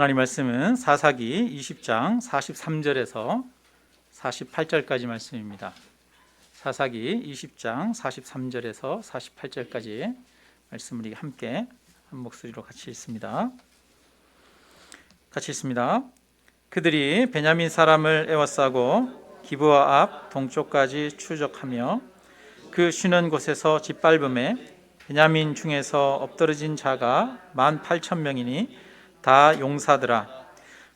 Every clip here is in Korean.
하나님 말씀은 사사기 20장 43절에서 48절까지 말씀입니다. 사사기 20장 43절에서 48절까지 말씀을 우리 함께 한 목소리로 같이 읽습니다. 같이 읽습니다. 그들이 베냐민 사람을 에워싸고 기브아 앞 동쪽까지 추적하며 그 쉬는 곳에서 짓밟음에 베냐민 중에서 엎드러진 자가 18,000명이니 다 용사더라.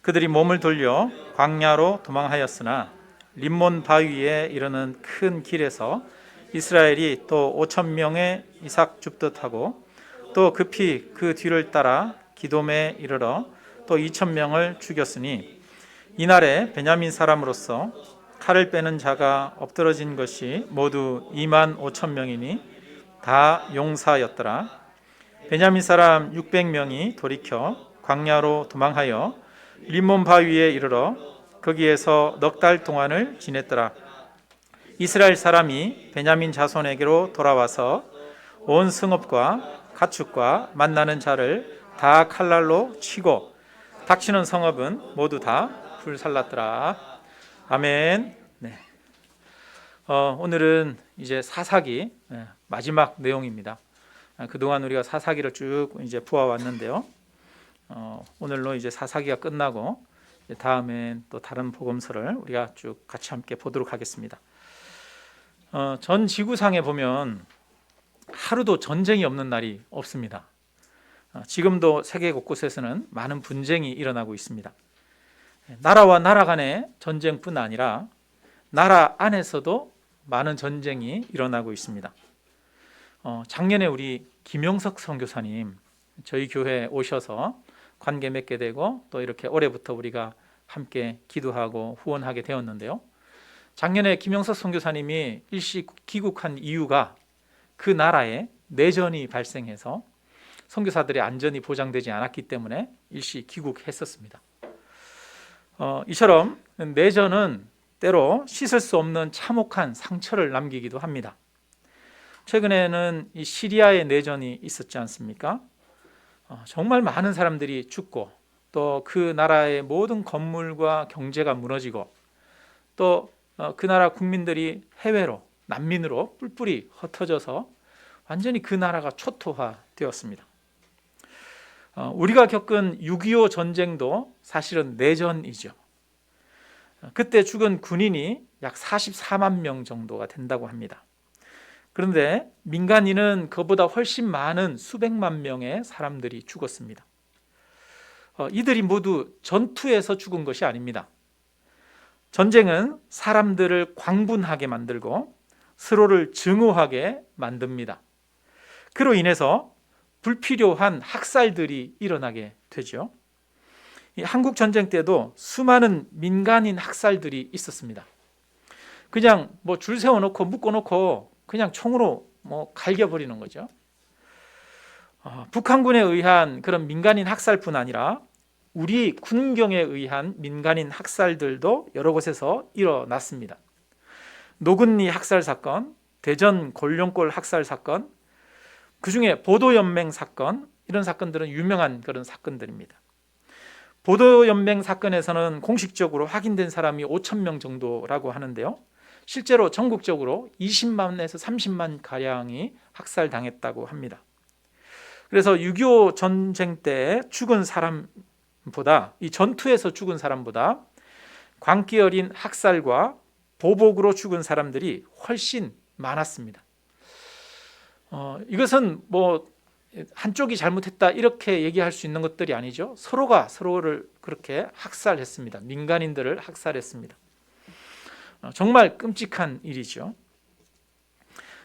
그들이 몸을 돌려 광야로 도망하였으나 림몬 바위에 이르는 큰 길에서 이스라엘이 또 5,000명의 이삭 줍듯하고 또 급히 그 뒤를 따라 기돔에 이르러 또 2,000명을 죽였으니 이날에 베냐민 사람으로서 칼을 빼는 자가 엎드러진 것이 모두 25,000명이니 다 용사였더라. 베냐민 사람 600명이 돌이켜 광야로 도망하여 림몬 바위에 이르러 거기에서 넉 달 동안을 지냈더라. 이스라엘 사람이 베냐민 자손에게로 돌아와서 온 성읍과 가축과 만나는 자를 다 칼날로 치고 닥치는 성읍은 모두 다 불살랐더라. 아멘. 네. 오늘은 이제 사사기 마지막 내용입니다. 그동안 우리가 사사기를 쭉 이제 보아왔는데요. 오늘로 이제 사사기가 끝나고 다음엔 또 다른 복음서를 우리가 쭉 같이 함께 보도록 하겠습니다. 전 지구상에 보면 하루도 전쟁이 없는 날이 없습니다. 지금도 세계 곳곳에서는 많은 분쟁이 일어나고 있습니다. 나라와 나라 간의 전쟁뿐 아니라 나라 안에서도 많은 전쟁이 일어나고 있습니다. 작년에 우리 김영석 선교사님 저희 교회에 오셔서 관계 맺게 되고 또 이렇게 올해부터 우리가 함께 기도하고 후원하게 되었는데요. 작년에 김영석 선교사님이 일시 귀국한 이유가 그 나라에 내전이 발생해서 선교사들의 안전이 보장되지 않았기 때문에 일시 귀국했었습니다. 이처럼 내전은 때로 씻을 수 없는 참혹한 상처를 남기기도 합니다. 최근에는 이 시리아의 내전이 있었지 않습니까? 정말 많은 사람들이 죽고 또 그 나라의 모든 건물과 경제가 무너지고 또 그 나라 국민들이 해외로 난민으로 뿔뿔이 흩어져서 완전히 그 나라가 초토화되었습니다. 우리가 겪은 6.25 전쟁도 사실은 내전이죠. 그때 죽은 군인이 약 44만 명 정도가 된다고 합니다. 그런데 민간인은 그보다 훨씬 많은 수백만 명의 사람들이 죽었습니다. 이들이 모두 전투에서 죽은 것이 아닙니다. 전쟁은 사람들을 광분하게 만들고 서로를 증오하게 만듭니다. 그로 인해서 불필요한 학살들이 일어나게 되죠. 한국 전쟁 때도 수많은 민간인 학살들이 있었습니다. 그냥 줄 세워놓고 묶어놓고 그냥 총으로 갈겨버리는 거죠. 북한군에 의한 그런 민간인 학살뿐 아니라 우리 군경에 의한 민간인 학살들도 여러 곳에서 일어났습니다. 노근리 학살 사건, 대전 골룡골 학살 사건, 그중에 보도연맹 사건, 이런 사건들은 유명한 그런 사건들입니다. 보도연맹 사건에서는 공식적으로 확인된 사람이 5,000명 정도라고 하는데요. 실제로 전국적으로 20만에서 30만 가량이 학살당했다고 합니다. 그래서 6.25 전쟁 때 죽은 사람보다, 이 전투에서 죽은 사람보다 광기 어린 학살과 보복으로 죽은 사람들이 훨씬 많았습니다. 이것은 한쪽이 잘못했다 이렇게 얘기할 수 있는 것들이 아니죠. 서로가 서로를 그렇게 학살했습니다. 민간인들을 학살했습니다. 정말 끔찍한 일이죠.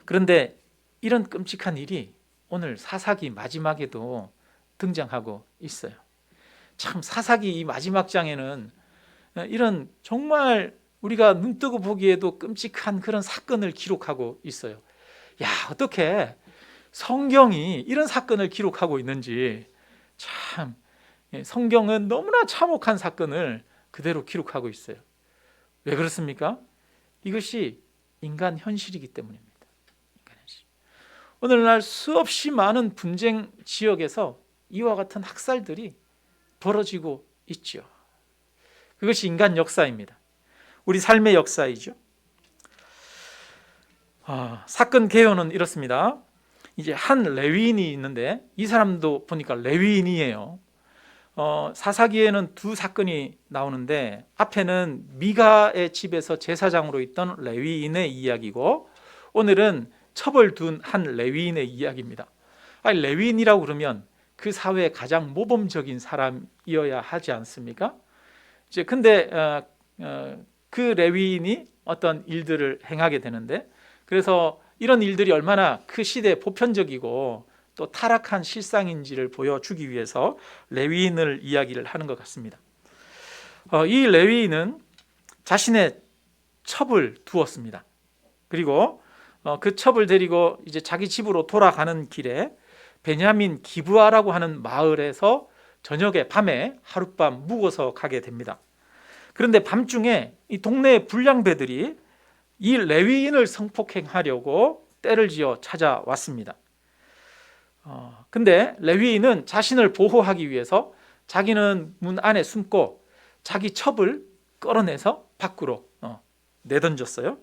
그런데 이런 끔찍한 일이 오늘 사사기 마지막에도 등장하고 있어요. 참 사사기 이 마지막 장에는 이런 정말 우리가 눈뜨고 보기에도 끔찍한 그런 사건을 기록하고 있어요. 야, 어떻게 성경이 이런 사건을 기록하고 있는지, 참 성경은 너무나 참혹한 사건을 그대로 기록하고 있어요. 왜 그렇습니까? 이것이 인간 현실이기 때문입니다. 오늘날 수없이 많은 분쟁 지역에서 이와 같은 학살들이 벌어지고 있죠. 그것이 인간 역사입니다. 우리 삶의 역사이죠. 사건 개요는 이렇습니다. 이제 한 레위인이 있는데 이 사람도 보니까 레위인이에요. 사사기에는 두 사건이 나오는데 앞에는 미가의 집에서 제사장으로 있던 레위인의 이야기고 오늘은 첩을 둔 한 레위인의 이야기입니다. 레위인이라고 그러면 그 사회의 가장 모범적인 사람이어야 하지 않습니까? 근데 그 레위인이 어떤 일들을 행하게 되는데 그래서 이런 일들이 얼마나 그 시대에 보편적이고 또 타락한 실상인지를 보여주기 위해서 레위인을 이야기를 하는 것 같습니다. 이 레위인은 자신의 첩을 두었습니다. 그리고 그 첩을 데리고 이제 자기 집으로 돌아가는 길에 베냐민 기브아라고 하는 마을에서 저녁에 밤에 하룻밤 묵어서 가게 됩니다. 그런데 밤중에 이 동네의 불량배들이 이 레위인을 성폭행하려고 때를 지어 찾아왔습니다. 근데 레위인은 자신을 보호하기 위해서 자기는 문 안에 숨고 자기 첩을 끌어내서 밖으로 내던졌어요.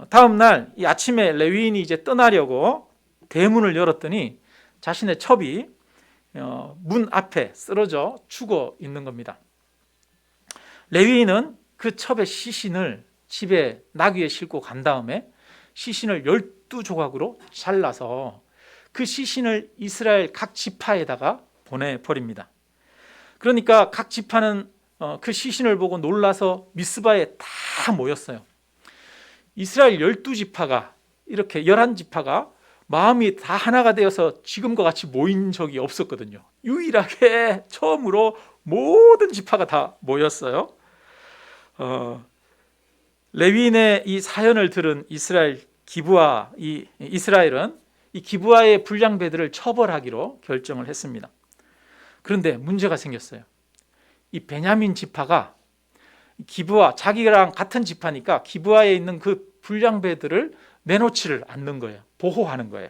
다음 날 이 아침에 레위인이 이제 떠나려고 대문을 열었더니 자신의 첩이 문 앞에 쓰러져 죽어 있는 겁니다. 레위인은 그 첩의 시신을 집에 나귀에 싣고 간 다음에 시신을 12조각으로 잘라서 그 시신을 이스라엘 각 지파에다가 보내버립니다. 그러니까 각 지파는 그 시신을 보고 놀라서 미스바에 다 모였어요. 이스라엘 12지파가 이렇게 11지파가 마음이 다 하나가 되어서 지금과 같이 모인 적이 없었거든요. 유일하게 처음으로 모든 지파가 다 모였어요. 레위인의 이 사연을 들은 이스라엘 기브아, 이스라엘은 이 기브아의 불량배들을 처벌하기로 결정을 했습니다. 그런데 문제가 생겼어요. 이 베냐민 지파가 기브아, 자기랑 같은 지파니까 기브아에 있는 그 불량배들을 내놓지를 않는 거예요. 보호하는 거예요.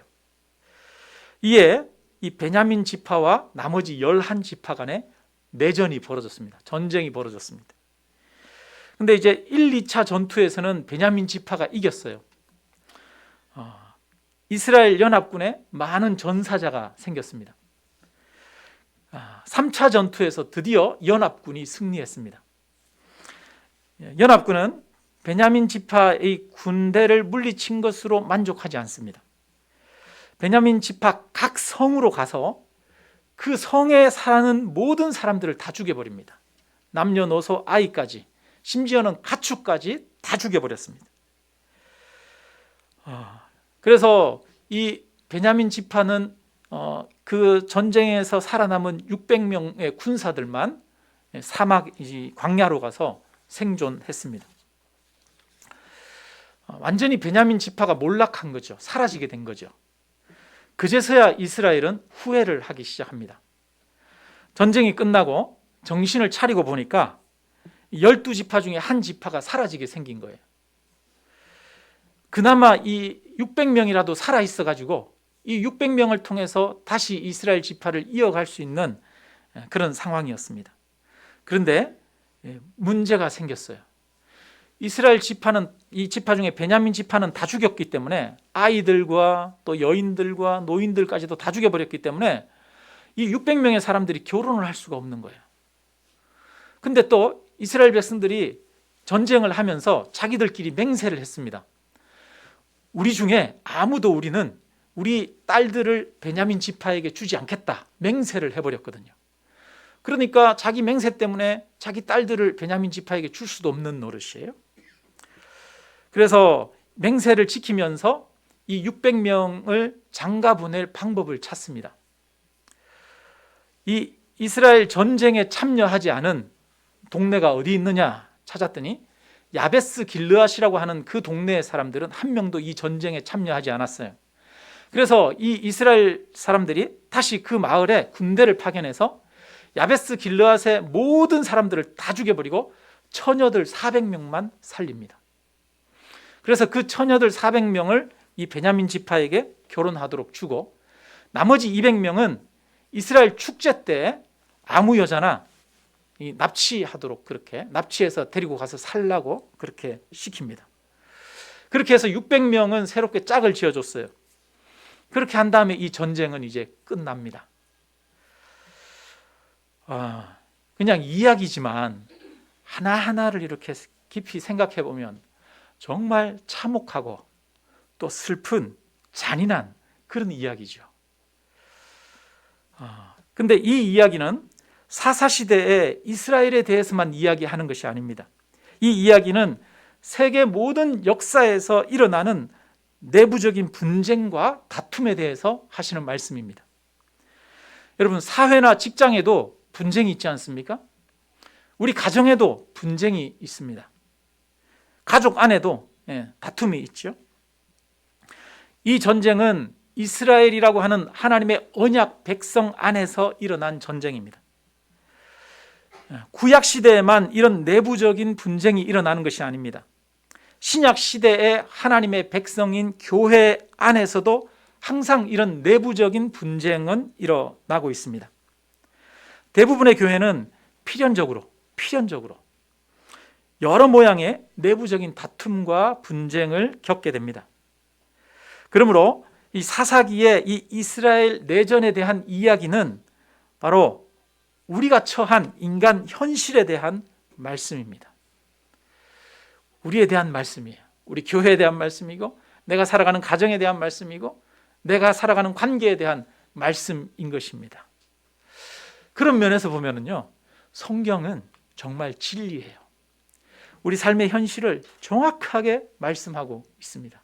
이에 이 베냐민 지파와 나머지 11지파 간에 내전이 벌어졌습니다. 전쟁이 벌어졌습니다. 근데 이제 1, 2차 전투에서는 베냐민 지파가 이겼어요. 이스라엘 연합군에 많은 전사자가 생겼습니다. 3차 전투에서 드디어 연합군이 승리했습니다. 연합군은 베냐민 지파의 군대를 물리친 것으로 만족하지 않습니다. 베냐민 지파 각 성으로 가서 그 성에 사는 모든 사람들을 다 죽여버립니다. 남녀노소 아이까지, 심지어는 가축까지 다 죽여버렸습니다. 그래서 이 베냐민 지파는 그 전쟁에서 살아남은 600명의 군사들만 사막 광야로 가서 생존했습니다. 완전히 베냐민 지파가 몰락한 거죠. 사라지게 된 거죠. 그제서야 이스라엘은 후회를 하기 시작합니다. 전쟁이 끝나고 정신을 차리고 보니까 12지파 중에 한 지파가 사라지게 생긴 거예요. 그나마 이 600명이라도 살아있어 가지고 이 600명을 통해서 다시 이스라엘 지파를 이어갈 수 있는 그런 상황이었습니다. 그런데 문제가 생겼어요. 이스라엘 지파는, 이 지파 중에 베냐민 지파는 다 죽였기 때문에 아이들과 또 여인들과 노인들까지도 다 죽여버렸기 때문에 이 600명의 사람들이 결혼을 할 수가 없는 거예요. 근데 또 이스라엘 백성들이 전쟁을 하면서 자기들끼리 맹세를 했습니다. 우리 중에 아무도 우리는 우리 딸들을 베냐민 지파에게 주지 않겠다 맹세를 해버렸거든요. 그러니까 자기 맹세 때문에 자기 딸들을 베냐민 지파에게 줄 수도 없는 노릇이에요. 그래서 맹세를 지키면서 이 600명을 장가 보낼 방법을 찾습니다. 이 이스라엘 전쟁에 참여하지 않은 동네가 어디 있느냐 찾았더니 야베스 길르앗이라고 하는 그 동네의 사람들은 한 명도 이 전쟁에 참여하지 않았어요. 그래서 이 이스라엘 사람들이 다시 그 마을에 군대를 파견해서 야베스 길르앗의 모든 사람들을 다 죽여버리고 처녀들 400명만 살립니다. 그래서 그 처녀들 400명을 이 베냐민 지파에게 결혼하도록 주고 나머지 200명은 이스라엘 축제 때 아무 여자나 납치하도록, 그렇게 납치해서 데리고 가서 살라고 그렇게 시킵니다. 그렇게 해서 600명은 새롭게 짝을 지어줬어요. 그렇게 한 다음에 이 전쟁은 이제 끝납니다. 그냥 이야기지만 하나하나를 이렇게 깊이 생각해 보면 정말 참혹하고 또 슬픈, 잔인한 그런 이야기죠. 근데 이 이야기는 사사시대의 이스라엘에 대해서만 이야기하는 것이 아닙니다. 이 이야기는 세계 모든 역사에서 일어나는 내부적인 분쟁과 다툼에 대해서 하시는 말씀입니다. 여러분, 사회나 직장에도 분쟁이 있지 않습니까? 우리 가정에도 분쟁이 있습니다. 가족 안에도 다툼이 있죠. 이 전쟁은 이스라엘이라고 하는 하나님의 언약 백성 안에서 일어난 전쟁입니다. 구약 시대에만 이런 내부적인 분쟁이 일어나는 것이 아닙니다. 신약 시대의 하나님의 백성인 교회 안에서도 항상 이런 내부적인 분쟁은 일어나고 있습니다. 대부분의 교회는 필연적으로 여러 모양의 내부적인 다툼과 분쟁을 겪게 됩니다. 그러므로 이 사사기의 이 이스라엘 내전에 대한 이야기는 바로 우리가 처한 인간 현실에 대한 말씀입니다. 우리에 대한 말씀이에요. 우리 교회에 대한 말씀이고, 내가 살아가는 가정에 대한 말씀이고, 내가 살아가는 관계에 대한 말씀인 것입니다. 그런 면에서 보면은요, 성경은 정말 진리예요. 우리 삶의 현실을 정확하게 말씀하고 있습니다.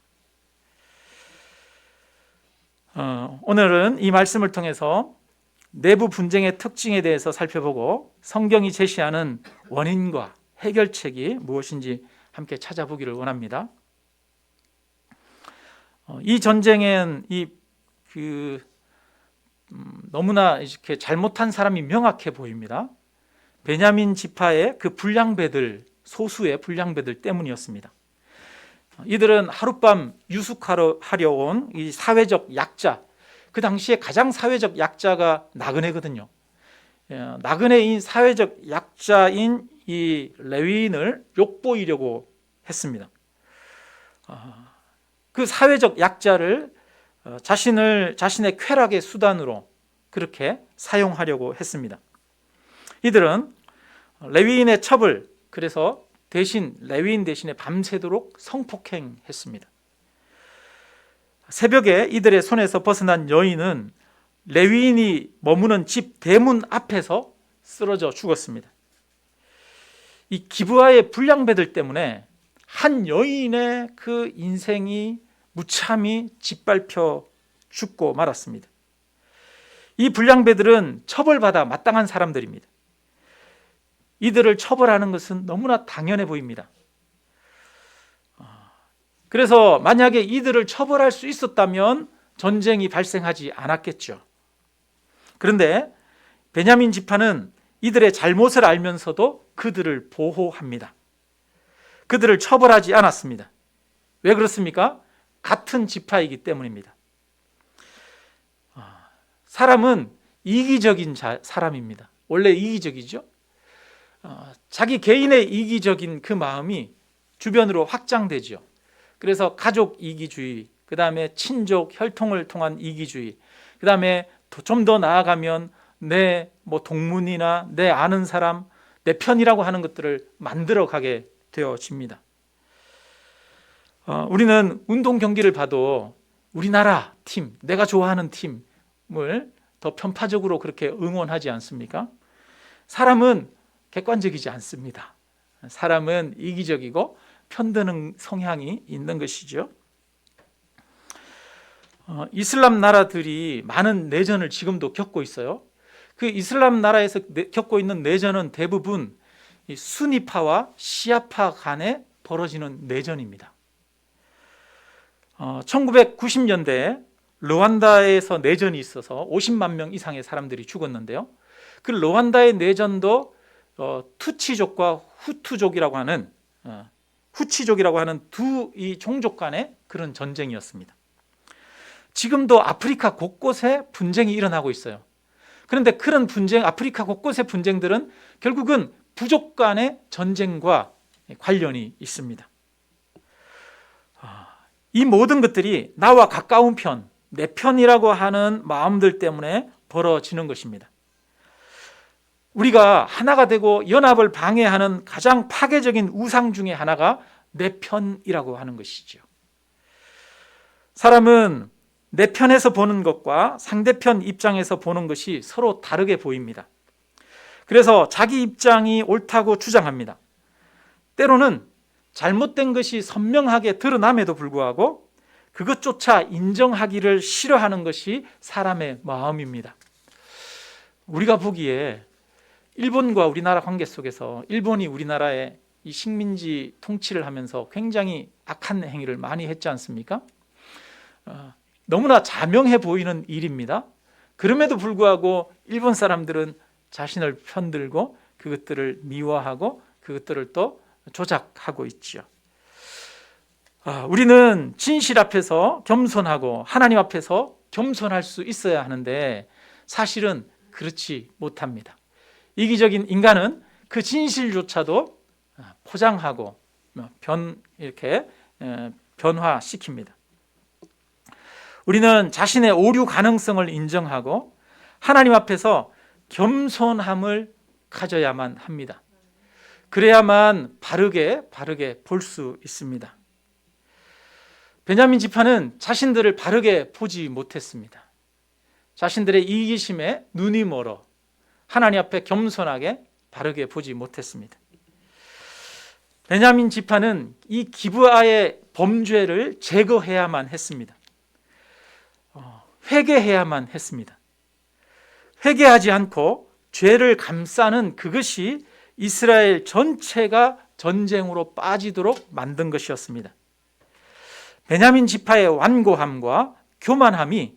오늘은 이 말씀을 통해서 내부 분쟁의 특징에 대해서 살펴보고 성경이 제시하는 원인과 해결책이 무엇인지 함께 찾아보기를 원합니다. 이 전쟁엔 너무나 이렇게 잘못한 사람이 명확해 보입니다. 베냐민 지파의 그 불량배들, 소수의 불량배들 때문이었습니다. 이들은 하룻밤 유숙하려 온 이 사회적 약자, 그 당시에 가장 사회적 약자가 나그네거든요. 나그네인 사회적 약자인 이 레위인을 욕보이려고 했습니다. 그 사회적 약자를 자신의 쾌락의 수단으로 그렇게 사용하려고 했습니다. 이들은 레위인의 첩을, 그래서 레위인 대신에 밤새도록 성폭행했습니다. 새벽에 이들의 손에서 벗어난 여인은 레위인이 머무는 집 대문 앞에서 쓰러져 죽었습니다. 이 기브아의 불량배들 때문에 한 여인의 그 인생이 무참히 짓밟혀 죽고 말았습니다. 이 불량배들은 처벌받아 마땅한 사람들입니다. 이들을 처벌하는 것은 너무나 당연해 보입니다. 그래서 만약에 이들을 처벌할 수 있었다면 전쟁이 발생하지 않았겠죠. 그런데 베냐민 지파는 이들의 잘못을 알면서도 그들을 보호합니다. 그들을 처벌하지 않았습니다. 왜 그렇습니까? 같은 지파이기 때문입니다. 사람은 이기적인 사람입니다. 원래 이기적이죠. 자기 개인의 이기적인 그 마음이 주변으로 확장되죠. 그래서 가족 이기주의, 그 다음에 친족 혈통을 통한 이기주의, 그 다음에 좀 더 나아가면 내 동문이나 내 아는 사람, 내 편이라고 하는 것들을 만들어가게 되어집니다. 우리는 운동 경기를 봐도 우리나라 팀, 내가 좋아하는 팀을 더 편파적으로 그렇게 응원하지 않습니까? 사람은 객관적이지 않습니다. 사람은 이기적이고 편드는 성향이 있는 것이죠. 이슬람 나라들이 많은 내전을 지금도 겪고 있어요. 그 이슬람 나라에서 겪고 있는 내전은 대부분 수니파와 시아파 간에 벌어지는 내전입니다. 1990년대에 르완다에서 내전이 있어서 50만 명 이상의 사람들이 죽었는데요. 그 르완다의 내전도 투치족과 후치족이라고 하는 두 이 종족 간의 그런 전쟁이었습니다. 지금도 아프리카 곳곳에 분쟁이 일어나고 있어요. 그런데 그런 분쟁, 아프리카 곳곳의 분쟁들은 결국은 부족 간의 전쟁과 관련이 있습니다. 이 모든 것들이 나와 가까운 편, 내 편이라고 하는 마음들 때문에 벌어지는 것입니다. 우리가 하나가 되고 연합을 방해하는 가장 파괴적인 우상 중에 하나가 내 편이라고 하는 것이죠. 사람은 내 편에서 보는 것과 상대편 입장에서 보는 것이 서로 다르게 보입니다. 그래서 자기 입장이 옳다고 주장합니다. 때로는 잘못된 것이 선명하게 드러남에도 불구하고 그것조차 인정하기를 싫어하는 것이 사람의 마음입니다. 우리가 보기에 일본과 우리나라 관계 속에서 일본이 우리나라의 이 식민지 통치를 하면서 굉장히 악한 행위를 많이 했지 않습니까? 너무나 자명해 보이는 일입니다. 그럼에도 불구하고 일본 사람들은 자신을 편들고 그것들을 미워하고 그것들을 또 조작하고 있죠. 우리는 진실 앞에서 겸손하고 하나님 앞에서 겸손할 수 있어야 하는데 사실은 그렇지 못합니다. 이기적인 인간은 그 진실조차도 포장하고 이렇게 변화시킵니다. 우리는 자신의 오류 가능성을 인정하고 하나님 앞에서 겸손함을 가져야만 합니다. 그래야만 바르게 볼 수 있습니다. 베냐민 지파는 자신들을 바르게 보지 못했습니다. 자신들의 이기심에 눈이 멀어 하나님 앞에 겸손하게 바르게 보지 못했습니다. 베냐민 지파는 이 기브아의 범죄를 제거해야만 했습니다. 회개해야만 했습니다. 회개하지 않고 죄를 감싸는 그것이 이스라엘 전체가 전쟁으로 빠지도록 만든 것이었습니다. 베냐민 지파의 완고함과 교만함이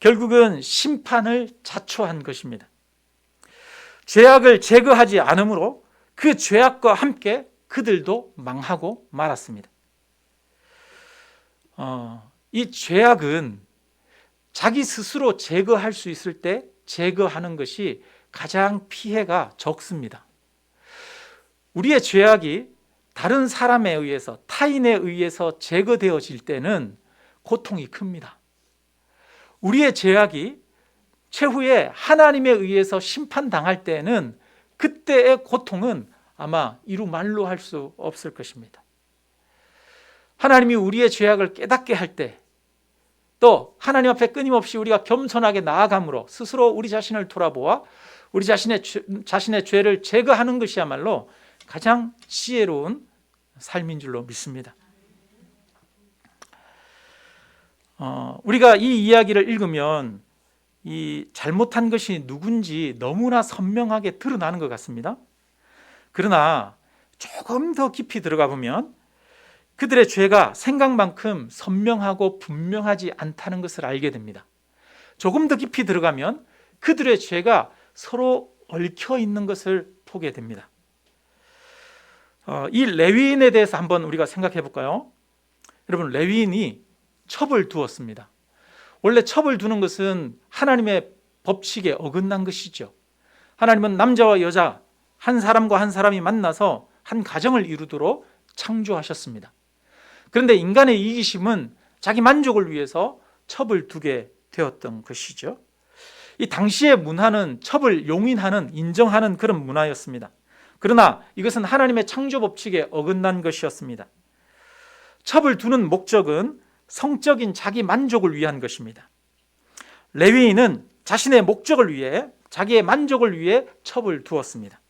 결국은 심판을 자초한 것입니다. 죄악을 제거하지 않으므로 그 죄악과 함께 그들도 망하고 말았습니다. 이 죄악은 자기 스스로 제거할 수 있을 때 제거하는 것이 가장 피해가 적습니다. 우리의 죄악이 다른 사람에 의해서, 타인에 의해서 제거되어질 때는 고통이 큽니다. 우리의 죄악이 최후에 하나님에 의해서 심판당할 때는 그때의 고통은 아마 이루 말로 할 수 없을 것입니다. 하나님이 우리의 죄악을 깨닫게 할 때, 또 하나님 앞에 끊임없이 우리가 겸손하게 나아감으로 스스로 우리 자신을 돌아보아 우리 자신의 죄를 제거하는 것이야말로 가장 지혜로운 삶인 줄로 믿습니다. 우리가 이 이야기를 읽으면 이 잘못한 것이 누군지 너무나 선명하게 드러나는 것 같습니다. 그러나 조금 더 깊이 들어가 보면 그들의 죄가 생각만큼 선명하고 분명하지 않다는 것을 알게 됩니다. 조금 더 깊이 들어가면 그들의 죄가 서로 얽혀 있는 것을 보게 됩니다. 이 레위인에 대해서 한번 우리가 생각해 볼까요? 여러분, 레위인이 첩을 두었습니다. 원래 첩을 두는 것은 하나님의 법칙에 어긋난 것이죠. 하나님은 남자와 여자, 한 사람과 한 사람이 만나서 한 가정을 이루도록 창조하셨습니다. 그런데 인간의 이기심은 자기 만족을 위해서 첩을 두게 되었던 것이죠. 이 당시의 문화는 첩을 용인하는, 인정하는 그런 문화였습니다. 그러나 이것은 하나님의 창조 법칙에 어긋난 것이었습니다. 첩을 두는 목적은 성적인 자기 만족을 위한 것입니다. 레위인은 자신의 목적을 위해, 자기의 만족을 위해 첩을 두었습니다.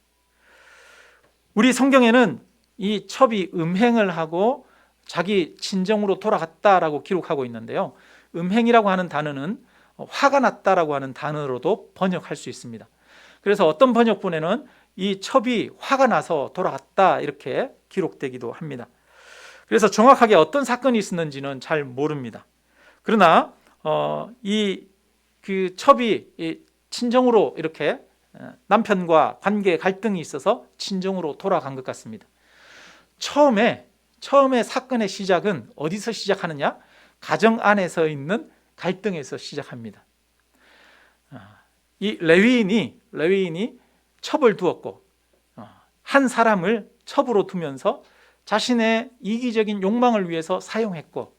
우리 성경에는 이 첩이 음행을 하고 자기 친정으로 돌아갔다라고 기록하고 있는데요. 음행이라고 하는 단어는 화가 났다라고 하는 단어로도 번역할 수 있습니다. 그래서 어떤 번역본에는 이 첩이 화가 나서 돌아갔다 이렇게 기록되기도 합니다. 그래서 정확하게 어떤 사건이 있었는지는 잘 모릅니다. 그러나 그 첩이 친정으로 이렇게 남편과 관계 갈등이 있어서 친정으로 돌아간 것 같습니다. 처음에 사건의 시작은 어디서 시작하느냐? 가정 안에서 있는 갈등에서 시작합니다. 이 레위인이 첩을 두었고 한 사람을 첩으로 두면서 자신의 이기적인 욕망을 위해서 사용했고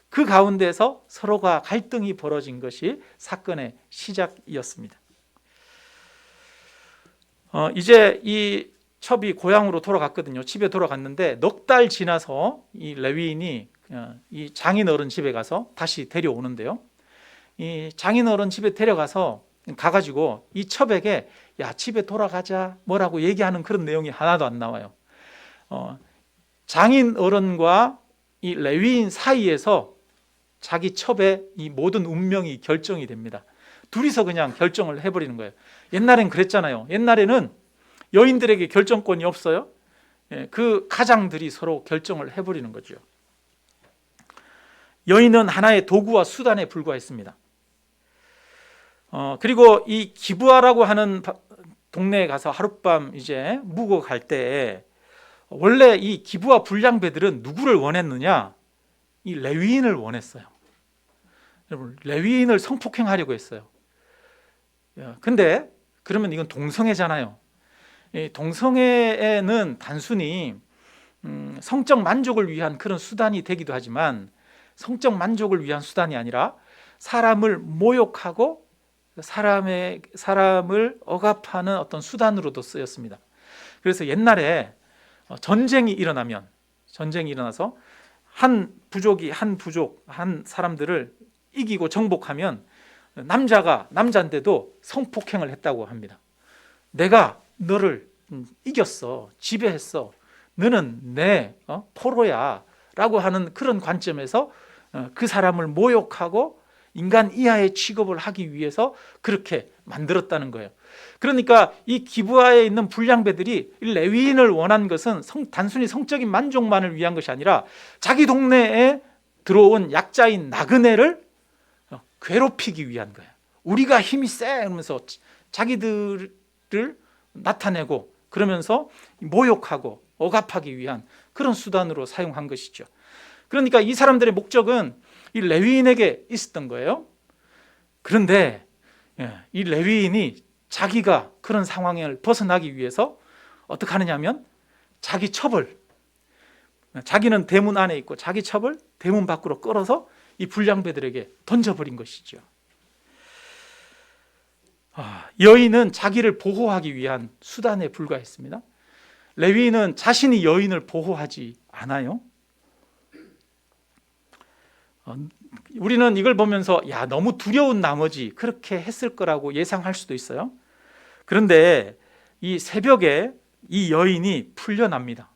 그 가운데서 서로가 갈등이 벌어진 것이 사건의 시작이었습니다. 이제 이 첩이 고향으로 돌아갔거든요. 집에 돌아갔는데 넉 달 지나서 이 레위인이 이 장인어른 집에 가서 다시 데려오는데요. 이 장인어른 집에 데려가서 가가지고 이 첩에게 야 집에 돌아가자 뭐라고 얘기하는 그런 내용이 하나도 안 나와요. 장인어른과 이 레위인 사이에서 자기 첩의 이 모든 운명이 결정이 됩니다. 둘이서 그냥 결정을 해버리는 거예요. 옛날엔 그랬잖아요. 옛날에는 여인들에게 결정권이 없어요. 그 가장들이 서로 결정을 해버리는 거죠. 여인은 하나의 도구와 수단에 불과했습니다. 그리고 이 기브아라고 하는 동네에 가서 하룻밤 이제 묵어 갈 때 원래 이 기브아 불량배들은 누구를 원했느냐? 이 레위인을 원했어요. 여러분, 레위인을 성폭행하려고 했어요. 근데 그러면 이건 동성애잖아요. 동성애는 단순히 성적 만족을 위한 그런 수단이 되기도 하지만 성적 만족을 위한 수단이 아니라 사람을 모욕하고 사람을 억압하는 어떤 수단으로도 쓰였습니다. 그래서 옛날에 전쟁이 일어나서 한 부족이 한 사람들을 이기고 정복하면 남자인데도 성폭행을 했다고 합니다. 내가 너를 이겼어, 지배했어, 너는 내 포로야 라고 하는 그런 관점에서 그 사람을 모욕하고 인간 이하의 취급을 하기 위해서 그렇게 만들었다는 거예요. 그러니까 이 기브아에 있는 불량배들이 레위인을 원한 것은 단순히 성적인 만족만을 위한 것이 아니라 자기 동네에 들어온 약자인 나그네를 괴롭히기 위한 거예요. 우리가 힘이 세 이러면서 자기들을 나타내고 그러면서 모욕하고 억압하기 위한 그런 수단으로 사용한 것이죠. 그러니까 이 사람들의 목적은 이 레위인에게 있었던 거예요. 그런데 이 레위인이 자기가 그런 상황을 벗어나기 위해서 어떻게 하느냐면 자기 첩을, 자기는 대문 안에 있고 자기 첩을 대문 밖으로 끌어서 이 불량배들에게 던져버린 것이죠. 여인은 자기를 보호하기 위한 수단에 불과했습니다. 레위인은 자신이 여인을 보호하지 않아요. 우리는 이걸 보면서 야 너무 두려운 나머지 그렇게 했을 거라고 예상할 수도 있어요. 그런데 이 새벽에 이 여인이 풀려납니다.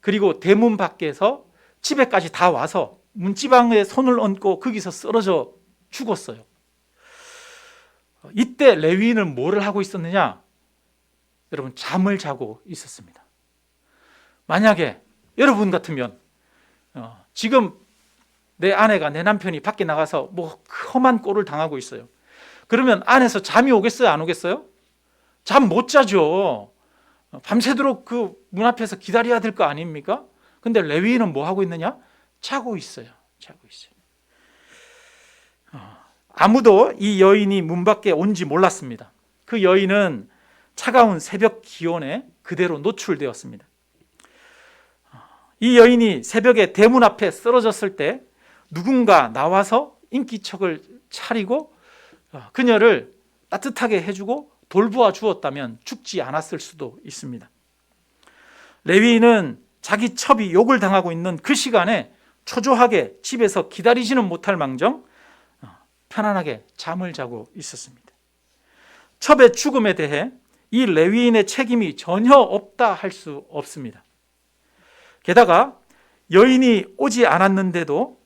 그리고 대문 밖에서 집에까지 다 와서 문지방에 손을 얹고 거기서 쓰러져 죽었어요. 이때 레위인은 뭐를 하고 있었느냐? 여러분, 잠을 자고 있었습니다. 만약에 여러분 같으면 지금 내 아내가, 내 남편이 밖에 나가서 뭐 험한 꼴을 당하고 있어요. 그러면 안에서 잠이 오겠어요? 안 오겠어요? 잠 못 자죠. 밤새도록 그 문 앞에서 기다려야 될 거 아닙니까? 근데 레위인은 뭐 하고 있느냐? 자고 있어요. 아무도 이 여인이 문 밖에 온지 몰랐습니다. 그 여인은 차가운 새벽 기온에 그대로 노출되었습니다. 이 여인이 새벽에 대문 앞에 쓰러졌을 때 누군가 나와서 인기척을 차리고 그녀를 따뜻하게 해주고 돌보아 주었다면 죽지 않았을 수도 있습니다. 레위인은 자기 첩이 욕을 당하고 있는 그 시간에 초조하게 집에서 기다리지는 못할 망정 편안하게 잠을 자고 있었습니다. 첩의 죽음에 대해 이 레위인의 책임이 전혀 없다 할 수 없습니다. 게다가 여인이 오지 않았는데도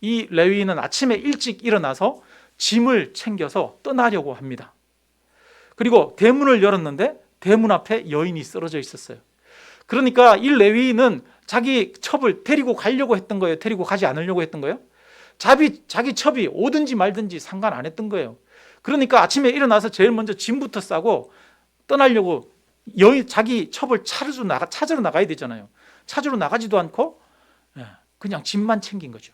이 레위인은 아침에 일찍 일어나서 짐을 챙겨서 떠나려고 합니다. 그리고 대문을 열었는데 대문 앞에 여인이 쓰러져 있었어요. 그러니까 이 레위인은 자기 첩을 데리고 가려고 했던 거예요? 데리고 가지 않으려고 했던 거예요? 자기 첩이 오든지 말든지 상관 안 했던 거예요. 그러니까 아침에 일어나서 제일 먼저 짐부터 싸고 떠나려고 자기 첩을 찾으러 나가야 되잖아요. 찾으러 나가지도 않고 그냥 짐만 챙긴 거죠.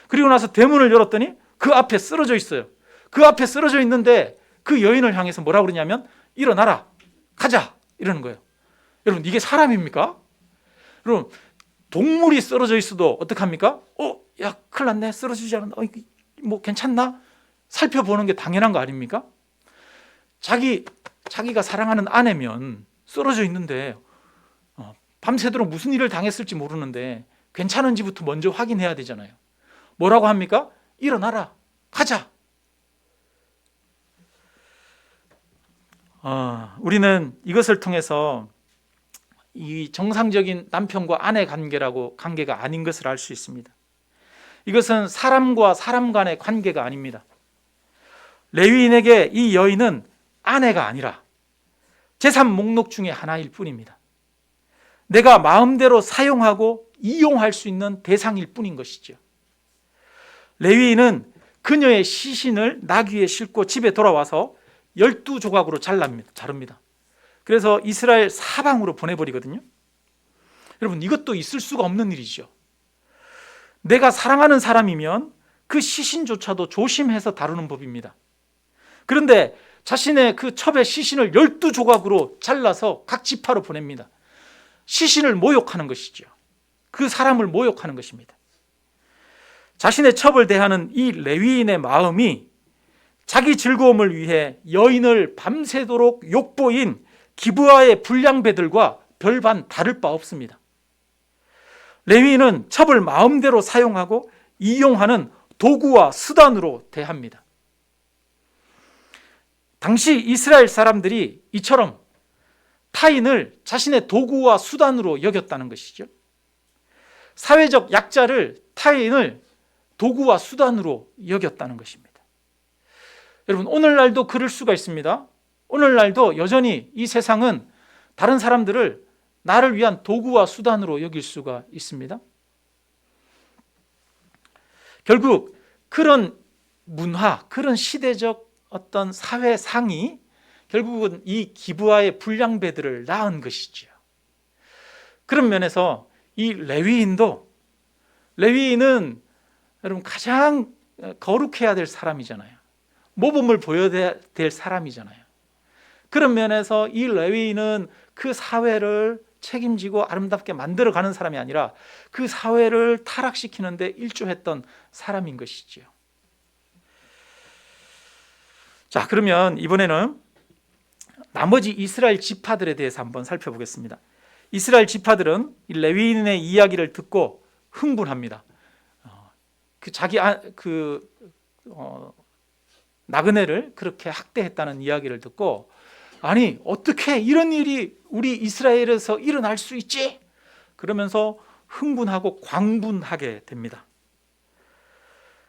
그리고 나서 대문을 열었더니 그 앞에 쓰러져 있어요. 그 앞에 쓰러져 있는데 그 여인을 향해서 뭐라고 그러냐면 일어나라, 가자 이러는 거예요. 여러분, 이게 사람입니까? 여러분, 동물이 쓰러져 있어도 어떡합니까? 야, 큰일 났네, 쓰러지지 않았나, 뭐 괜찮나? 살펴보는 게 당연한 거 아닙니까? 자기가 사랑하는 아내면 쓰러져 있는데 밤새도록 무슨 일을 당했을지 모르는데 괜찮은지부터 먼저 확인해야 되잖아요. 뭐라고 합니까? 일어나라, 가자. 우리는 이것을 통해서 이 정상적인 남편과 아내 관계가 아닌 것을 알 수 있습니다. 이것은 사람과 사람 간의 관계가 아닙니다. 레위인에게 이 여인은 아내가 아니라 재산 목록 중에 하나일 뿐입니다. 내가 마음대로 사용하고 이용할 수 있는 대상일 뿐인 것이죠. 레위인은 그녀의 시신을 나귀에 싣고 집에 돌아와서 12조각으로 자릅니다. 그래서 이스라엘 사방으로 보내버리거든요. 여러분, 이것도 있을 수가 없는 일이죠. 내가 사랑하는 사람이면 그 시신조차도 조심해서 다루는 법입니다. 그런데 자신의 그 첩의 시신을 12조각으로 잘라서 각 지파로 보냅니다. 시신을 모욕하는 것이죠. 그 사람을 모욕하는 것입니다. 자신의 첩을 대하는 이 레위인의 마음이 자기 즐거움을 위해 여인을 밤새도록 욕보인 기브아의 불량배들과 별반 다를 바 없습니다. 레위인은 첩을 마음대로 사용하고 이용하는 도구와 수단으로 대합니다. 당시 이스라엘 사람들이 이처럼 타인을 자신의 도구와 수단으로 여겼다는 것이죠. 사회적 약자를 타인을 도구와 수단으로 여겼다는 것입니다. 여러분, 오늘날도 그럴 수가 있습니다. 오늘날도 여전히 이 세상은 다른 사람들을 나를 위한 도구와 수단으로 여길 수가 있습니다. 결국 그런 문화, 그런 시대적 어떤 사회상이 결국은 이 기브아의 불량배들을 낳은 것이죠. 그런 면에서 이 레위인은 여러분 가장 거룩해야 될 사람이잖아요. 모범을 보여야 될 사람이잖아요. 그런 면에서 이 레위인은 그 사회를 책임지고 아름답게 만들어가는 사람이 아니라 그 사회를 타락시키는 데 일조했던 사람인 것이죠. 자, 그러면 이번에는 나머지 이스라엘 지파들에 대해서 한번 살펴보겠습니다. 이스라엘 지파들은 이 레위인의 이야기를 듣고 흥분합니다. 나그네를 그렇게 학대했다는 이야기를 듣고, 아니 어떻게 이런 일이 우리 이스라엘에서 일어날 수 있지? 그러면서 흥분하고 광분하게 됩니다.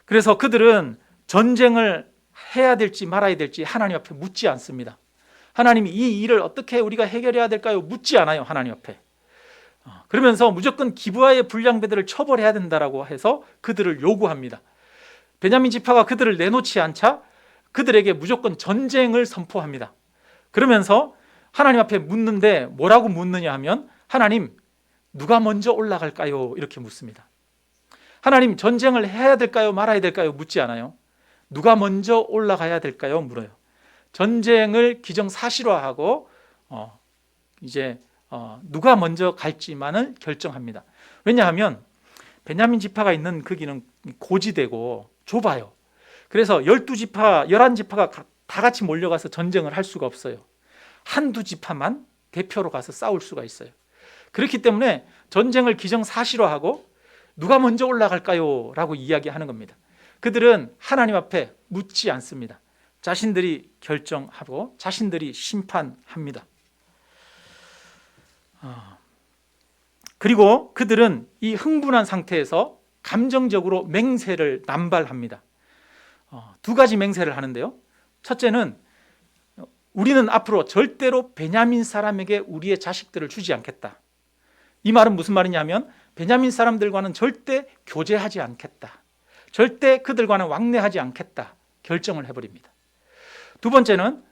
그래서 그들은 전쟁을 해야 될지 말아야 될지 하나님 앞에 묻지 않습니다. 하나님이 이 일을 어떻게 우리가 해결해야 될까요? 묻지 않아요, 하나님 앞에. 그러면서 무조건 기브아의 불량배들을 처벌해야 된다라고 해서 그들을 요구합니다. 베냐민 지파가 그들을 내놓지 않자 그들에게 무조건 전쟁을 선포합니다. 그러면서 하나님 앞에 묻는데 뭐라고 묻느냐 하면, 하나님 누가 먼저 올라갈까요? 이렇게 묻습니다. 하나님 전쟁을 해야 될까요? 말아야 될까요? 묻지 않아요. 누가 먼저 올라가야 될까요? 물어요. 전쟁을 기정사실화하고 누가 먼저 갈지만을 결정합니다. 왜냐하면 베냐민 지파가 있는 거기는 고지대고 좁아요. 그래서 12지파, 11지파가 다 같이 몰려가서 전쟁을 할 수가 없어요. 한두 지파만 대표로 가서 싸울 수가 있어요. 그렇기 때문에 전쟁을 기정사실화하고 누가 먼저 올라갈까요? 라고 이야기하는 겁니다. 그들은 하나님 앞에 묻지 않습니다. 자신들이 결정하고 자신들이 심판합니다. 그리고 그들은 이 흥분한 상태에서 감정적으로 맹세를 남발합니다. 두 가지 맹세를 하는데요. 첫째는 우리는 앞으로 절대로 베냐민 사람에게 우리의 자식들을 주지 않겠다. 이 말은 무슨 말이냐면 베냐민 사람들과는 절대 교제하지 않겠다. 절대 그들과는 왕래하지 않겠다. 결정을 해버립니다. 두 번째는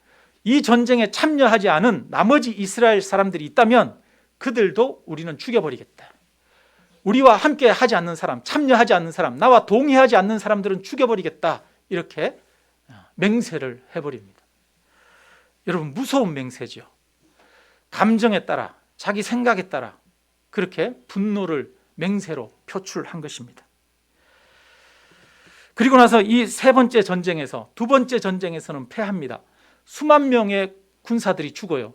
이 전쟁에 참여하지 않은 나머지 이스라엘 사람들이 있다면 그들도 우리는 죽여버리겠다. 우리와 함께 하지 않는 사람, 참여하지 않는 사람, 나와 동의하지 않는 사람들은 죽여버리겠다. 이렇게 맹세를 해버립니다. 여러분, 무서운 맹세죠. 감정에 따라, 자기 생각에 따라 그렇게 분노를 맹세로 표출한 것입니다. 그리고 나서 이 세 번째 전쟁에서, 두 번째 전쟁에서는 패합니다. 수만 명의 군사들이 죽어요.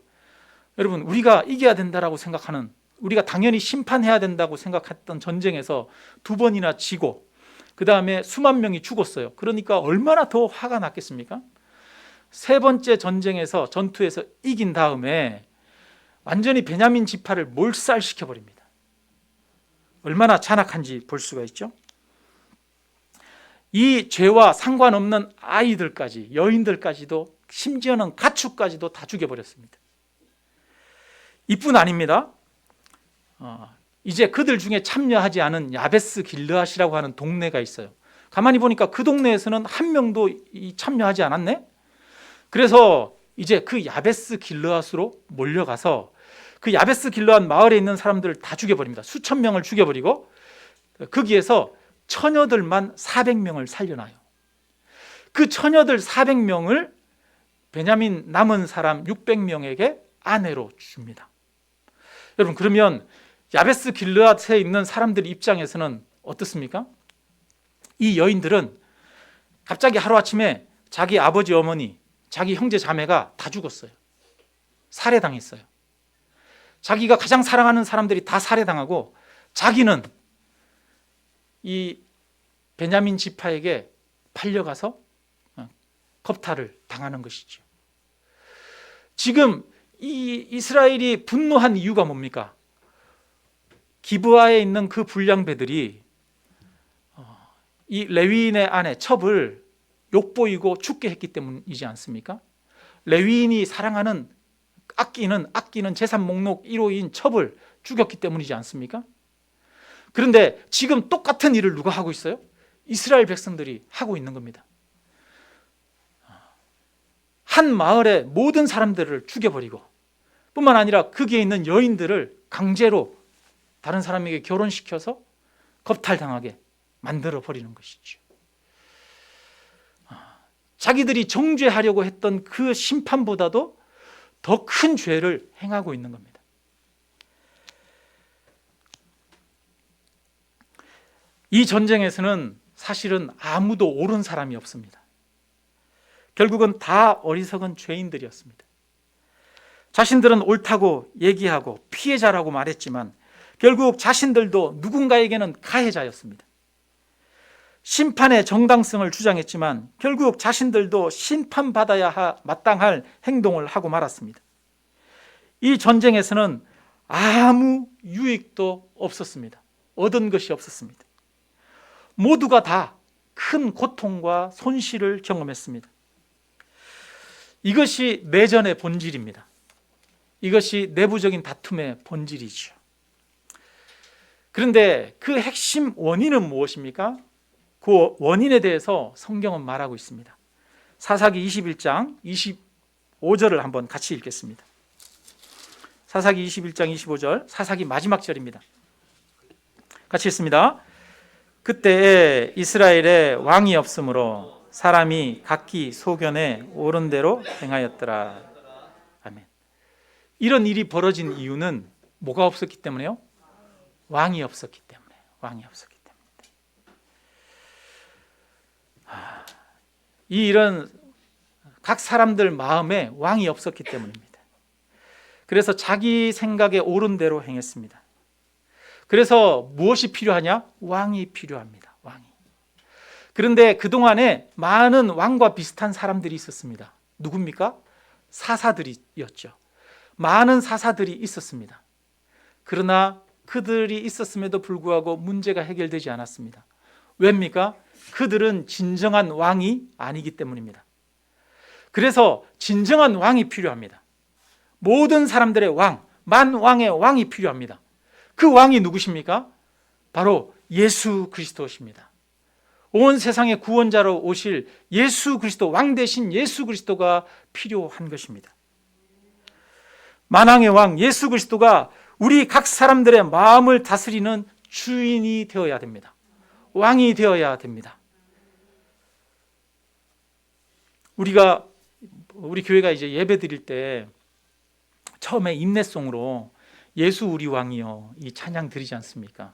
여러분, 우리가 이겨야 된다라고 생각하는, 우리가 당연히 심판해야 된다고 생각했던 전쟁에서 두 번이나 지고 그 다음에 수만 명이 죽었어요. 그러니까 얼마나 더 화가 났겠습니까? 세 번째 전쟁에서, 전투에서 이긴 다음에 완전히 베냐민 지파를 몰살시켜 버립니다. 얼마나 잔악한지 볼 수가 있죠. 이 죄와 상관없는 아이들까지, 여인들까지도, 심지어는 가축까지도 다 죽여버렸습니다. 이뿐 아닙니다. 이제 그들 중에 참여하지 않은 야베스 길르앗이라고 하는 동네가 있어요. 가만히 보니까 그 동네에서는 한 명도 참여하지 않았네. 그래서 이제 그 야베스 길르앗으로 몰려가서 그 야베스 길르앗 마을에 있는 사람들을 다 죽여버립니다. 수천 명을 죽여버리고 거기에서 처녀들만 400명을 살려놔요. 그 처녀들 400명을 베냐민 남은 사람 600명에게 아내로 줍니다. 여러분, 그러면 야베스 길르앗에 있는 사람들 입장에서는 어떻습니까? 이 여인들은 갑자기 하루아침에 자기 아버지, 어머니, 자기 형제, 자매가 다 죽었어요. 살해당했어요. 자기가 가장 사랑하는 사람들이 다 살해당하고 자기는 이 베냐민 지파에게 팔려가서 겁탈을 당하는 것이죠. 지금 이 이스라엘이 분노한 이유가 뭡니까? 기브아에 있는 그 불량배들이 이 레위인의 아내 첩을 욕보이고 죽게 했기 때문이지 않습니까? 레위인이 사랑하는 아끼는 재산 목록 1호인 첩을 죽였기 때문이지 않습니까? 그런데 지금 똑같은 일을 누가 하고 있어요? 이스라엘 백성들이 하고 있는 겁니다. 한 마을의 모든 사람들을 죽여버리고 뿐만 아니라 거기에 있는 여인들을 강제로 다른 사람에게 결혼시켜서 겁탈당하게 만들어버리는 것이죠. 자기들이 정죄하려고 했던 그 심판보다도 더 큰 죄를 행하고 있는 겁니다. 이 전쟁에서는 사실은 아무도 옳은 사람이 없습니다. 결국은 다 어리석은 죄인들이었습니다. 자신들은 옳다고 얘기하고 피해자라고 말했지만 결국 자신들도 누군가에게는 가해자였습니다. 심판의 정당성을 주장했지만 결국 자신들도 심판받아야 마땅할 행동을 하고 말았습니다. 이 전쟁에서는 아무 유익도 없었습니다. 얻은 것이 없었습니다. 모두가 다 큰 고통과 손실을 경험했습니다. 이것이 내전의 본질입니다. 이것이 내부적인 다툼의 본질이죠. 그런데 그 핵심 원인은 무엇입니까? 그 원인에 대해서 성경은 말하고 있습니다. 사사기 21장 25절을 한번 같이 읽겠습니다. 사사기 21장 25절, 사사기 마지막 절입니다. 같이 읽습니다. 그때에 이스라엘에 왕이 없으므로 사람이 각기 소견에 옳은 대로 행하였더라. 아멘. 이런 일이 벌어진 이유는 뭐가 없었기 때문에요? 왕이 없었기 때문에. 왕이 없었기 때문에. 이 일은 각 사람들 마음에 왕이 없었기 때문입니다. 그래서 자기 생각에 옳은 대로 행했습니다. 그래서 무엇이 필요하냐? 왕이 필요합니다. 왕이. 그런데 그동안에 많은 왕과 비슷한 사람들이 있었습니다. 누굽니까? 사사들이었죠. 많은 사사들이 있었습니다. 그러나 그들이 있었음에도 불구하고 문제가 해결되지 않았습니다. 왜입니까? 그들은 진정한 왕이 아니기 때문입니다. 그래서 진정한 왕이 필요합니다. 모든 사람들의 왕, 만왕의 왕이 필요합니다. 그 왕이 누구십니까? 바로 예수 그리스도십니다. 온 세상의 구원자로 오실 예수 그리스도, 왕 대신 예수 그리스도가 필요한 것입니다. 만왕의 왕 예수 그리스도가 우리 각 사람들의 마음을 다스리는 주인이 되어야 됩니다. 왕이 되어야 됩니다. 우리가 우리 교회가 이제 예배 드릴 때 처음에 인내송으로 예수 우리 왕이여 이 찬양 드리지 않습니까?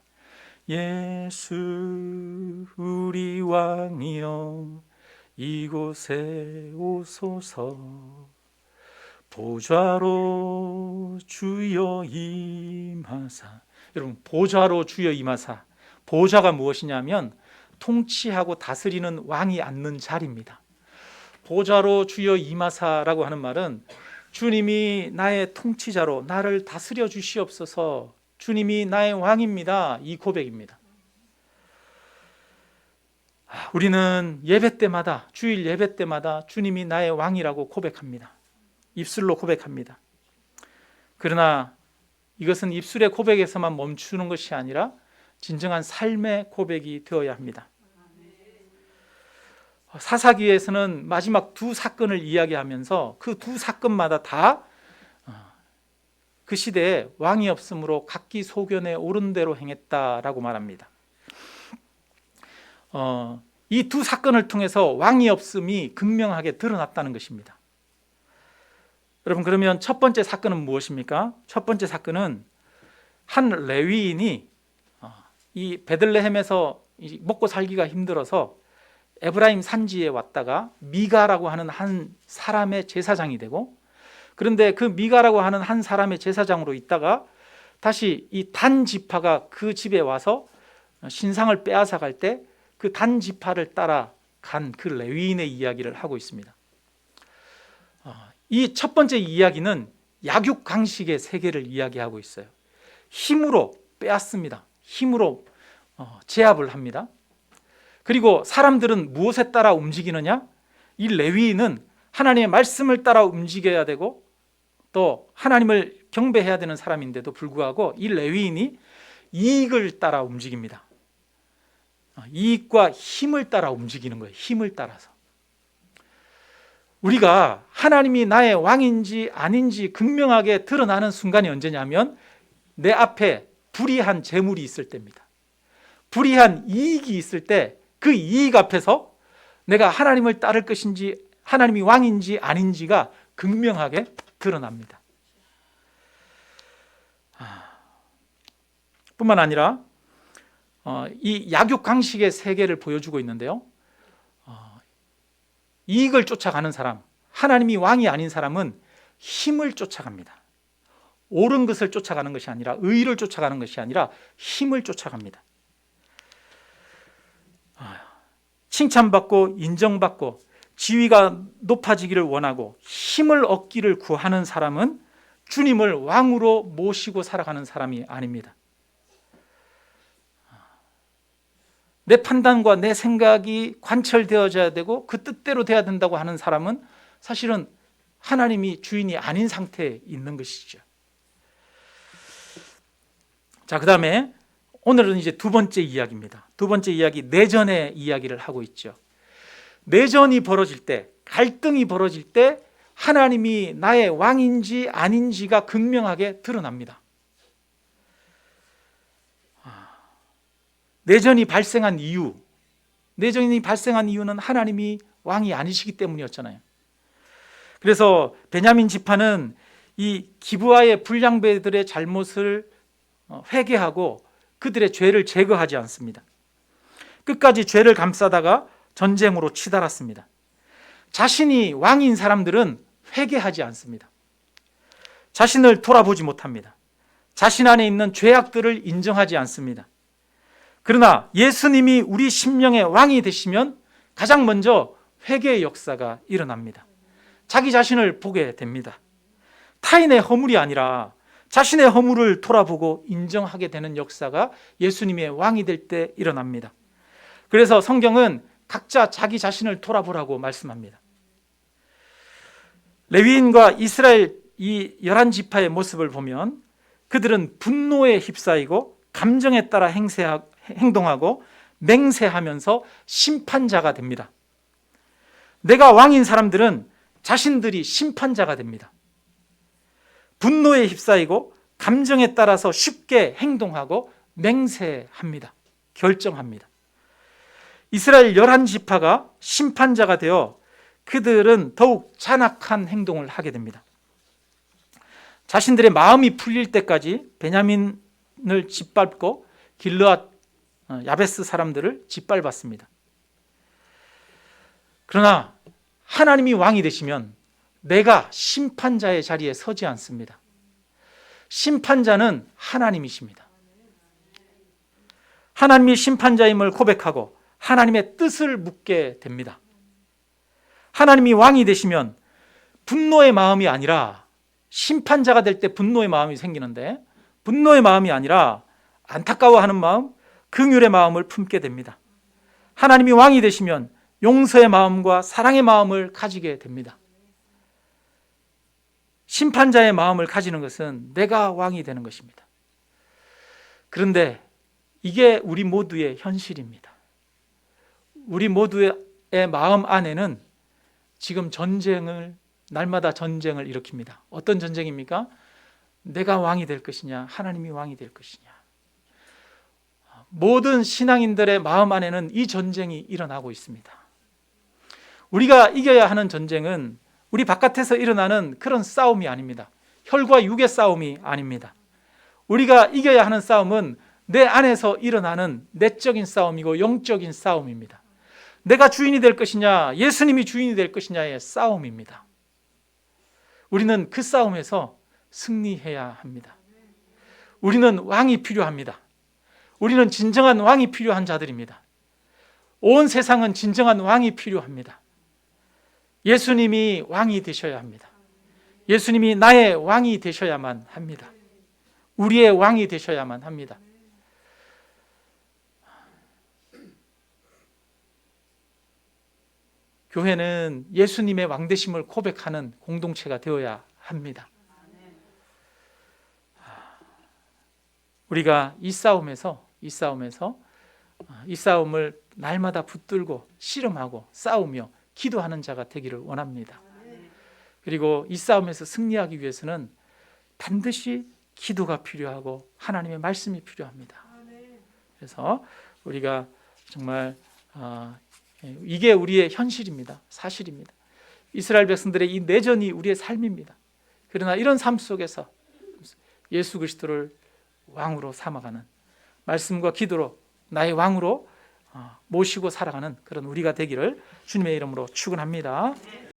예수 우리 왕이여 이곳에 오소서 보좌로 주여 임하사. 여러분, 보좌로 주여 임하사, 보좌가 무엇이냐면 통치하고 다스리는 왕이 앉는 자리입니다. 보좌로 주여 임하사라고 하는 말은 주님이 나의 통치자로 나를 다스려 주시옵소서, 주님이 나의 왕입니다, 이 고백입니다. 우리는 예배 때마다, 주일 예배 때마다 주님이 나의 왕이라고 고백합니다. 입술로 고백합니다. 그러나 이것은 입술의 고백에서만 멈추는 것이 아니라 진정한 삶의 고백이 되어야 합니다. 사사기에서는 마지막 두 사건을 이야기하면서 그 두 사건마다 다 그 시대에 왕이 없으므로 각기 소견에 옳은 대로 행했다라고 말합니다. 이 두 사건을 통해서 왕이 없음이 극명하게 드러났다는 것입니다. 여러분, 그러면 첫 번째 사건은 무엇입니까? 첫 번째 사건은 한 레위인이 이 베들레헴에서 먹고 살기가 힘들어서 에브라임 산지에 왔다가 미가라고 하는 한 사람의 제사장이 되고, 그런데 그 미가라고 하는 한 사람의 제사장으로 있다가 다시 이 단 지파가 그 집에 와서 신상을 빼앗아 갈 때 그 단 지파를 따라간 그 레위인의 이야기를 하고 있습니다. 이 첫 번째 이야기는 약육강식의 세계를 이야기하고 있어요. 힘으로 빼앗습니다. 힘으로 제압을 합니다. 그리고 사람들은 무엇에 따라 움직이느냐? 이 레위인은 하나님의 말씀을 따라 움직여야 되고 또 하나님을 경배해야 되는 사람인데도 불구하고 이 레위인이 이익을 따라 움직입니다. 이익과 힘을 따라 움직이는 거예요. 힘을 따라서. 우리가 하나님이 나의 왕인지 아닌지 극명하게 드러나는 순간이 언제냐면 내 앞에 불의한 재물이 있을 때입니다. 불의한 이익이 있을 때 그 이익 앞에서 내가 하나님을 따를 것인지 하나님이 왕인지 아닌지가 극명하게 드러납니다. 뿐만 아니라 이 약육강식의 세계를 보여주고 있는데요, 이익을 쫓아가는 사람, 하나님이 왕이 아닌 사람은 힘을 쫓아갑니다. 옳은 것을 쫓아가는 것이 아니라, 의를 쫓아가는 것이 아니라 힘을 쫓아갑니다. 칭찬받고 인정받고 지위가 높아지기를 원하고 힘을 얻기를 구하는 사람은 주님을 왕으로 모시고 살아가는 사람이 아닙니다. 내 판단과 내 생각이 관철되어져야 되고 그 뜻대로 돼야 된다고 하는 사람은 사실은 하나님이 주인이 아닌 상태에 있는 것이죠. 자, 그 다음에 오늘은 이제 두 번째 이야기입니다. 두 번째 이야기, 내전의 이야기를 하고 있죠. 내전이 벌어질 때, 갈등이 벌어질 때 하나님이 나의 왕인지 아닌지가 극명하게 드러납니다. 내전이 발생한 이유는 하나님이 왕이 아니시기 때문이었잖아요. 그래서 베냐민 지파는 이 기브아의 불량배들의 잘못을 회개하고 그들의 죄를 제거하지 않습니다. 끝까지 죄를 감싸다가 전쟁으로 치달았습니다. 자신이 왕인 사람들은 회개하지 않습니다. 자신을 돌아보지 못합니다. 자신 안에 있는 죄악들을 인정하지 않습니다. 그러나 예수님이 우리 심령의 왕이 되시면 가장 먼저 회개의 역사가 일어납니다. 자기 자신을 보게 됩니다. 타인의 허물이 아니라 자신의 허물을 돌아보고 인정하게 되는 역사가 예수님의 왕이 될 때 일어납니다. 그래서 성경은 각자 자기 자신을 돌아보라고 말씀합니다. 레위인과 이스라엘 이 11지파의 모습을 보면 그들은 분노에 휩싸이고 감정에 따라 행동하고 맹세하면서 심판자가 됩니다. 내가 왕인 사람들은 자신들이 심판자가 됩니다. 분노에 휩싸이고 감정에 따라서 쉽게 행동하고 맹세합니다. 결정합니다. 이스라엘 11지파가 심판자가 되어 그들은 더욱 잔악한 행동을 하게 됩니다. 자신들의 마음이 풀릴 때까지 베냐민을 짓밟고 길르앗 야베스 사람들을 짓밟았습니다. 그러나 하나님이 왕이 되시면 내가 심판자의 자리에 서지 않습니다. 심판자는 하나님이십니다. 하나님이 심판자임을 고백하고 하나님의 뜻을 묻게 됩니다. 하나님이 왕이 되시면 분노의 마음이 아니라, 심판자가 될 때 분노의 마음이 생기는데 분노의 마음이 아니라 안타까워하는 마음, 긍휼의 마음을 품게 됩니다. 하나님이 왕이 되시면 용서의 마음과 사랑의 마음을 가지게 됩니다. 심판자의 마음을 가지는 것은 내가 왕이 되는 것입니다. 그런데 이게 우리 모두의 현실입니다. 우리 모두의 마음 안에는 지금 날마다 전쟁을 일으킵니다. 어떤 전쟁입니까? 내가 왕이 될 것이냐, 하나님이 왕이 될 것이냐. 모든 신앙인들의 마음 안에는 이 전쟁이 일어나고 있습니다. 우리가 이겨야 하는 전쟁은 우리 바깥에서 일어나는 그런 싸움이 아닙니다. 혈과 육의 싸움이 아닙니다. 우리가 이겨야 하는 싸움은 내 안에서 일어나는 내적인 싸움이고 영적인 싸움입니다. 내가 주인이 될 것이냐, 예수님이 주인이 될 것이냐의 싸움입니다. 우리는 그 싸움에서 승리해야 합니다. 우리는 왕이 필요합니다. 우리는 진정한 왕이 필요한 자들입니다. 온 세상은 진정한 왕이 필요합니다. 예수님이 왕이 되셔야 합니다. 예수님이 나의 왕이 되셔야만 합니다. 우리의 왕이 되셔야만 합니다. 교회는 예수님의 왕되심을 고백하는 공동체가 되어야 합니다. 우리가 이 싸움을 날마다 붙들고 씨름하고 싸우며 기도하는 자가 되기를 원합니다. 그리고 이 싸움에서 승리하기 위해서는 반드시 기도가 필요하고 하나님의 말씀이 필요합니다. 그래서 우리가 정말 이게 우리의 현실입니다. 사실입니다. 이스라엘 백성들의 이 내전이 우리의 삶입니다. 그러나 이런 삶 속에서 예수 그리스도를 왕으로 삼아가는, 말씀과 기도로 나의 왕으로 모시고 살아가는 그런 우리가 되기를 주님의 이름으로 축원합니다.